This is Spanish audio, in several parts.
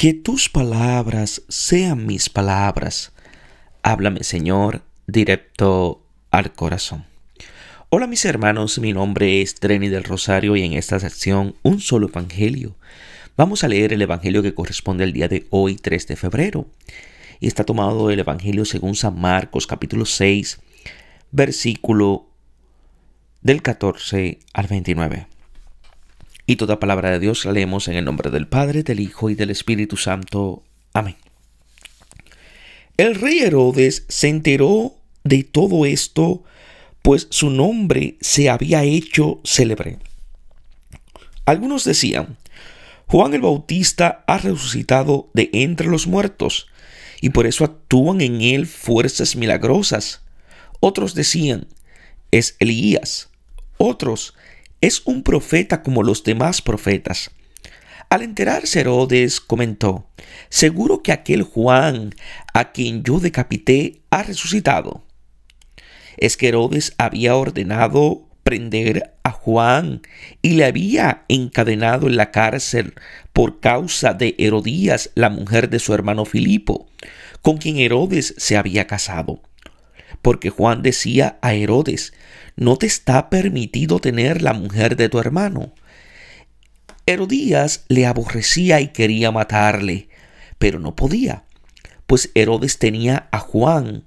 Que tus palabras sean mis palabras. Háblame, Señor, directo al corazón. Hola mis hermanos, mi nombre es Treni del Rosario y en esta sección Un Solo Evangelio. Vamos a leer el Evangelio que corresponde al día de hoy, 3 de febrero. Y está tomado del Evangelio según San Marcos, capítulo 6, versículo del 14 al 29. Y toda palabra de Dios la leemos en el nombre del Padre, del Hijo y del Espíritu Santo. Amén. El rey Herodes se enteró de todo esto, pues su nombre se había hecho célebre. Algunos decían: Juan el Bautista ha resucitado de entre los muertos, y por eso actúan en él fuerzas milagrosas. Otros decían: es Elías. Otros: es un profeta como los demás profetas. Al enterarse, Herodes comentó: seguro que aquel Juan, a quien yo decapité, ha resucitado. Es que Herodes había ordenado prender a Juan y le había encadenado en la cárcel por causa de Herodías, la mujer de su hermano Filipo, con quien Herodes se había casado. Porque Juan decía a Herodes: no te está permitido tener la mujer de tu hermano. Herodías le aborrecía y quería matarle, pero no podía, pues Herodes tenía a Juan,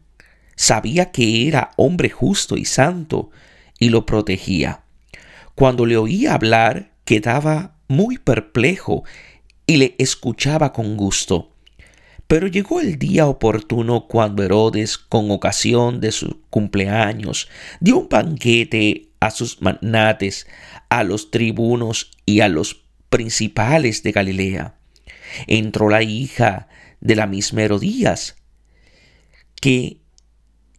sabía que era hombre justo y santo, y lo protegía. Cuando le oía hablar, quedaba muy perplejo y le escuchaba con gusto. Pero llegó el día oportuno cuando Herodes, con ocasión de su cumpleaños, dio un banquete a sus magnates, a los tribunos y a los principales de Galilea. Entró la hija de la misma Herodías, que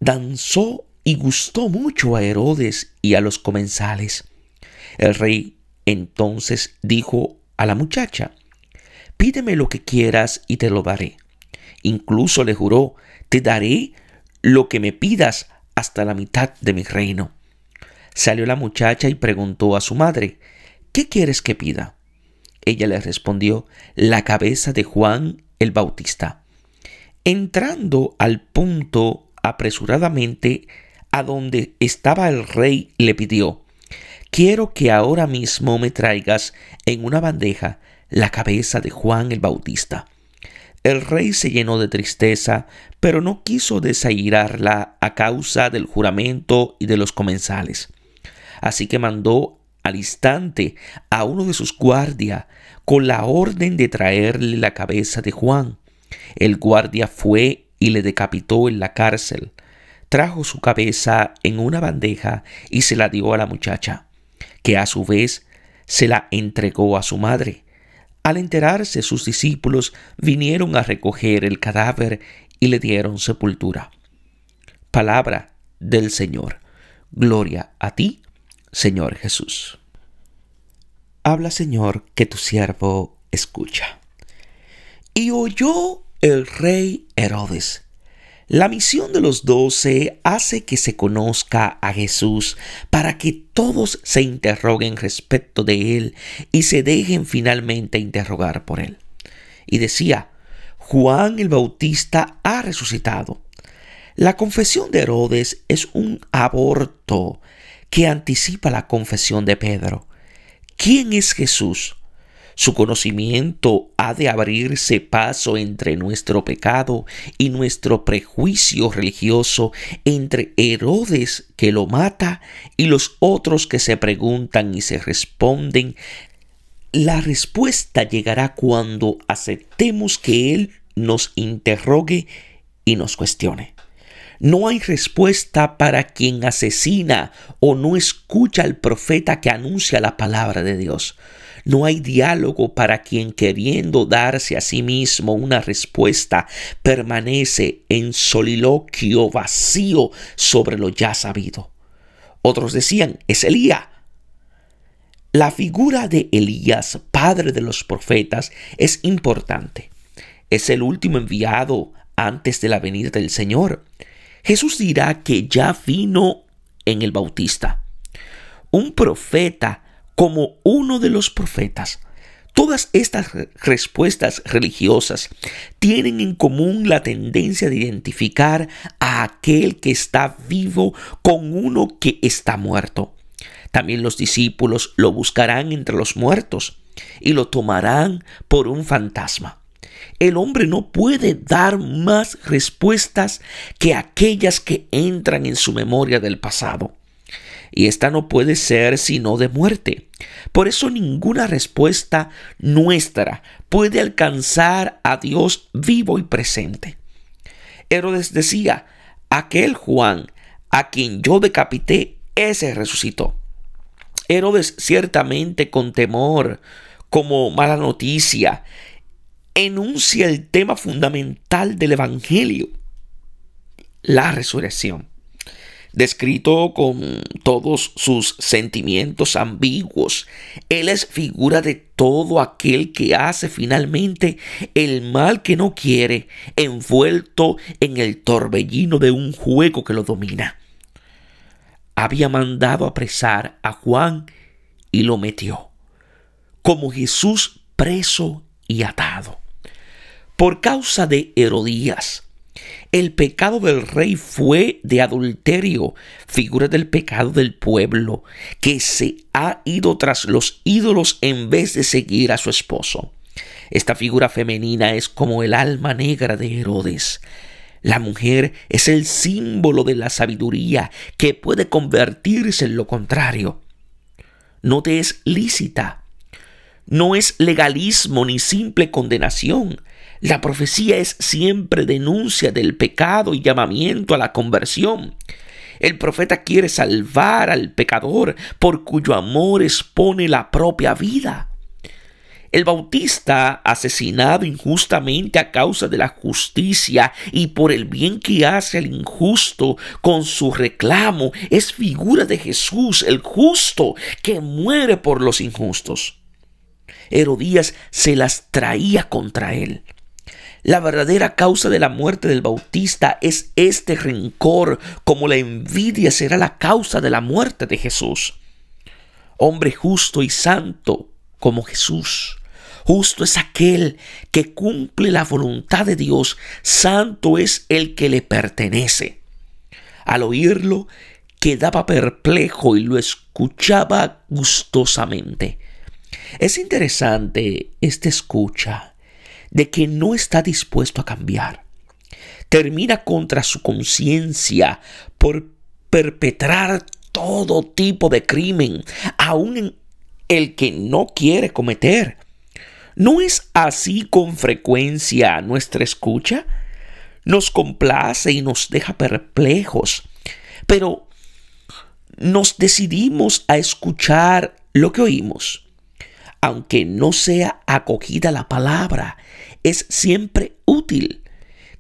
danzó y gustó mucho a Herodes y a los comensales. El rey entonces dijo a la muchacha: pídeme lo que quieras y te lo daré. Incluso le juró: te daré lo que me pidas hasta la mitad de mi reino. Salió la muchacha y preguntó a su madre: ¿qué quieres que pida? Ella le respondió: la cabeza de Juan el Bautista. Entrando al punto apresuradamente a donde estaba el rey, le pidió: quiero que ahora mismo me traigas en una bandeja la cabeza de Juan el Bautista. El rey se llenó de tristeza, pero no quiso desairarla a causa del juramento y de los comensales. Así que mandó al instante a uno de sus guardias con la orden de traerle la cabeza de Juan. El guardia fue y le decapitó en la cárcel. Trajo su cabeza en una bandeja y se la dio a la muchacha, que a su vez se la entregó a su madre. Al enterarse, sus discípulos vinieron a recoger el cadáver y le dieron sepultura. Palabra del Señor. Gloria a ti, Señor Jesús. Habla, Señor, que tu siervo escucha. Y oyó el rey Herodes. La misión de los 12 hace que se conozca a Jesús para que todos se interroguen respecto de él y se dejen finalmente interrogar por él. Y decía: Juan el Bautista ha resucitado. La confesión de Herodes es un aborto que anticipa la confesión de Pedro. ¿Quién es Jesús? Su conocimiento ha de abrirse paso entre nuestro pecado y nuestro prejuicio religioso, entre Herodes, que lo mata, y los otros que se preguntan y se responden. La respuesta llegará cuando aceptemos que Él nos interrogue y nos cuestione. No hay respuesta para quien asesina o no escucha al profeta que anuncia la palabra de Dios. No hay diálogo para quien, queriendo darse a sí mismo una respuesta, permanece en soliloquio vacío sobre lo ya sabido. Otros decían: es Elías. La figura de Elías, padre de los profetas, es importante. Es el último enviado antes de la venida del Señor. Jesús dirá que ya vino en el Bautista, un profeta como uno de los profetas. Todas estas respuestas religiosas tienen en común la tendencia de identificar a aquel que está vivo con uno que está muerto. También los discípulos lo buscarán entre los muertos y lo tomarán por un fantasma. El hombre no puede dar más respuestas que aquellas que entran en su memoria del pasado. Y esta no puede ser sino de muerte. Por eso ninguna respuesta nuestra puede alcanzar a Dios vivo y presente. Herodes decía: aquel Juan a quien yo decapité, ese resucitó. Herodes, ciertamente con temor, como mala noticia, enuncia el tema fundamental del Evangelio, la resurrección. Descrito con todos sus sentimientos ambiguos, él es figura de todo aquel que hace finalmente el mal que no quiere, envuelto en el torbellino de un juego que lo domina. Había mandado apresar a Juan y lo metió, como Jesús, preso y atado. Por causa de Herodías, el pecado del rey fue de adulterio, figura del pecado del pueblo, que se ha ido tras los ídolos en vez de seguir a su esposo. Esta figura femenina es como el alma negra de Herodes. La mujer es el símbolo de la sabiduría que puede convertirse en lo contrario. No te es lícita. No es legalismo ni simple condenación. La profecía es siempre denuncia del pecado y llamamiento a la conversión. El profeta quiere salvar al pecador por cuyo amor expone la propia vida. El Bautista, asesinado injustamente a causa de la justicia y por el bien que hace al injusto con su reclamo, es figura de Jesús, el justo, que muere por los injustos. Herodías se las traía contra él. La verdadera causa de la muerte del Bautista es este rencor, como la envidia será la causa de la muerte de Jesús. Hombre justo y santo como Jesús. Justo es aquel que cumple la voluntad de Dios. Santo es el que le pertenece. Al oírlo, quedaba perplejo y lo escuchaba gustosamente. Es interesante esta escucha de que no está dispuesto a cambiar. Termina contra su conciencia por perpetrar todo tipo de crimen, aun en el que no quiere cometer. ¿No es así con frecuencia nuestra escucha? Nos complace y nos deja perplejos, pero nos decidimos a escuchar lo que oímos. Aunque no sea acogida la palabra, es siempre útil.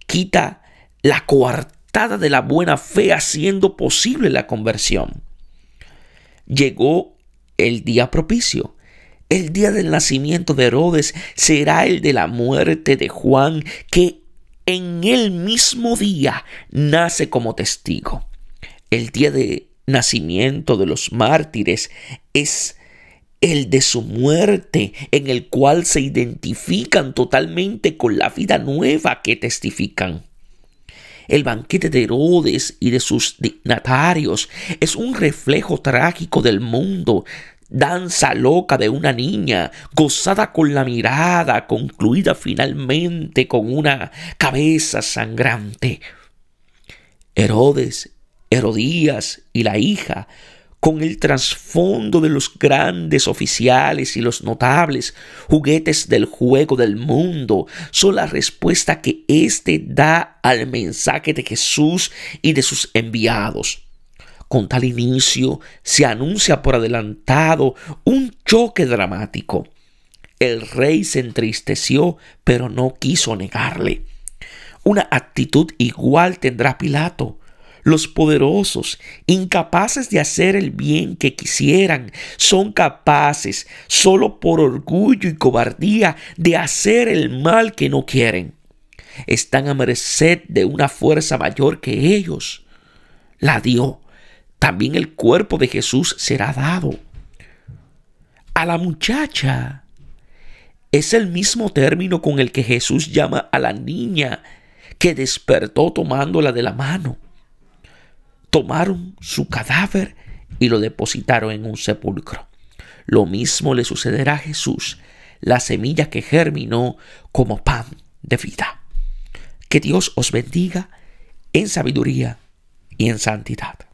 Quita la coartada de la buena fe, haciendo posible la conversión. Llegó el día propicio. El día del nacimiento de Herodes será el de la muerte de Juan, que en el mismo día nace como testigo. El día de nacimiento de los mártires es el de su muerte, en el cual se identifican totalmente con la vida nueva que testifican. El banquete de Herodes y de sus dignatarios es un reflejo trágico del mundo. Danza loca de una niña, gozada con la mirada, concluida finalmente con una cabeza sangrante. Herodes, Herodías y la hija, con el trasfondo de los grandes oficiales y los notables, juguetes del juego del mundo, son la respuesta que éste da al mensaje de Jesús y de sus enviados. Con tal inicio se anuncia por adelantado un choque dramático. El rey se entristeció, pero no quiso negarle. Una actitud igual tendrá Pilato. Los poderosos, incapaces de hacer el bien que quisieran, son capaces, solo por orgullo y cobardía, de hacer el mal que no quieren. Están a merced de una fuerza mayor que ellos. La dio. También el cuerpo de Jesús será dado. A la muchacha Es el mismo término con el que Jesús llama a la niña que despertó tomándola de la mano. Tomaron su cadáver y lo depositaron en un sepulcro. Lo mismo le sucederá a Jesús, la semilla que germinó como pan de vida. Que Dios os bendiga en sabiduría y en santidad.